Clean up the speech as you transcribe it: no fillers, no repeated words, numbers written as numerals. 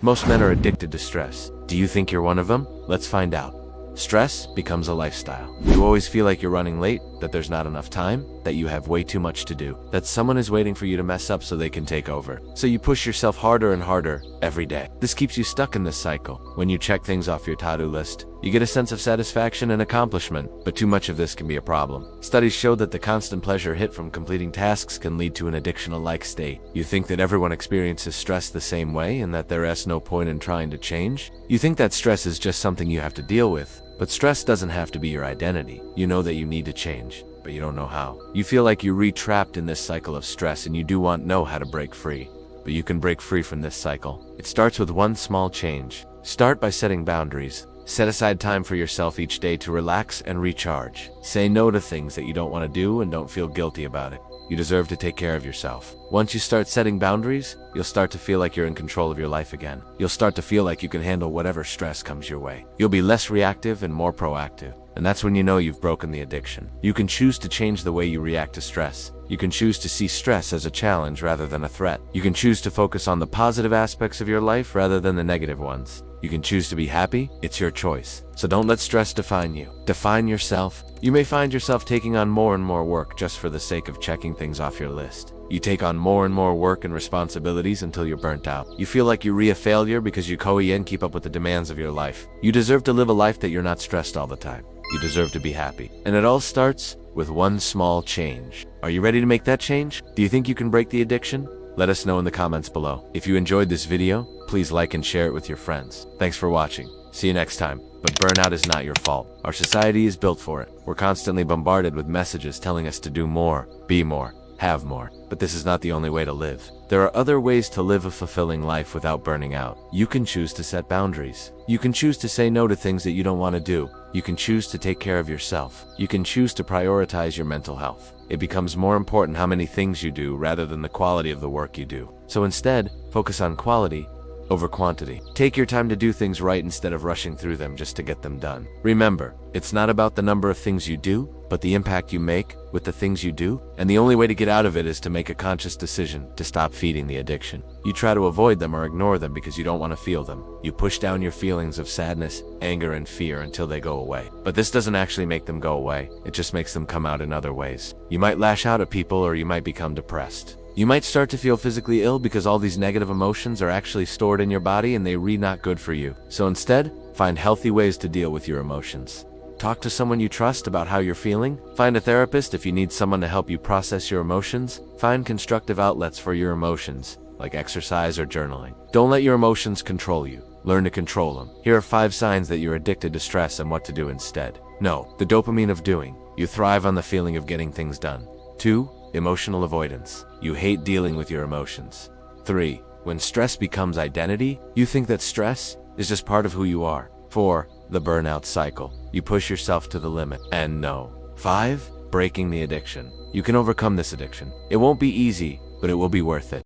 Most men are addicted to stress. Do you think you're one of them? Let's find out. Stress becomes a lifestyle. You always feel like you're running late, that there's not enough time, that you have way too much to do, that someone is waiting for you to mess up so they can take over. So you push yourself harder and harder every day. This keeps you stuck in this cycle. When you check things off your to-do list, you get a sense of satisfaction and accomplishment, but too much of this can be a problem. Studies show that the constant pleasure hit from completing tasks can lead to an addictional-like state. You think that everyone experiences stress the same way and that there is no point in trying to change? You think that stress is just something you have to deal with. But stress doesn't have to be your identity. You know that you need to change, but you don't know how. You feel like you're re-trapped in this cycle of stress and you do want to know how to break free. But you can break free from this cycle. It starts with one small change. Start by setting boundaries. Set aside time for yourself each day to relax and recharge. Say no to things that you don't want to do and don't feel guilty about it. You deserve to take care of yourself. Once you start setting boundaries, you'll start to feel like you're in control of your life again. You'll start to feel like you can handle whatever stress comes your way. You'll be less reactive and more proactive. And that's when you know you've broken the addiction. You can choose to change the way you react to stress. You can choose to see stress as a challenge rather than a threat. You can choose to focus on the positive aspects of your life rather than the negative ones. You can choose to be happy. It's your choice. So don't let stress define you. Define yourself. You may find yourself taking on more and more work just for the sake of checking things off your list. You take on more and more work and responsibilities until you're burnt out. You feel like you're a failure because you can't keep up with the demands of your life. You deserve to live a life that you're not stressed all the time. You deserve to be happy. And it all starts with one small change. Are you ready to make that change? Do you think you can break the addiction? Let us know in the comments below. If you enjoyed this video, please like and share it with your friends. Thanks for watching. See you next time. But burnout is not your fault. Our society is built for it. We're constantly bombarded with messages telling us to do more, be more, have more. But this is not the only way to live. There are other ways to live a fulfilling life without burning out. You can choose to set boundaries. You can choose to say no to things that you don't want to do. You can choose to take care of yourself. You can choose to prioritize your mental health. It becomes more important how many things you do rather than the quality of the work you do. So instead, focus on quality over quantity. Take your time to do things right instead of rushing through them just to get them done. Remember, it's not about the number of things you do, but the impact you make with the things you do. And the only way to get out of it is to make a conscious decision to stop feeding the addiction. You try to avoid them or ignore them because you don't want to feel them. You push down your feelings of sadness, anger, and fear until they go away. But this doesn't actually make them go away. It just makes them come out in other ways. You might lash out at people or you might become depressed. You might start to feel physically ill because all these negative emotions are actually stored in your body and they're really not good for you. So instead, find healthy ways to deal with your emotions. Talk to someone you trust about how you're feeling. Find a therapist if you need someone to help you process your emotions. Find constructive outlets for your emotions, like exercise or journaling. Don't let your emotions control you. Learn to control them. Here are 5 signs that you're addicted to stress and what to do instead. No, the dopamine of doing. You thrive on the feeling of getting things done. 2. Emotional avoidance. You hate dealing with your emotions. 3. When stress becomes identity, you think that stress is just part of who you are. 4. The burnout cycle. You push yourself to the limit. And no. 5. Breaking the addiction. You can overcome this addiction. It won't be easy, but it will be worth it.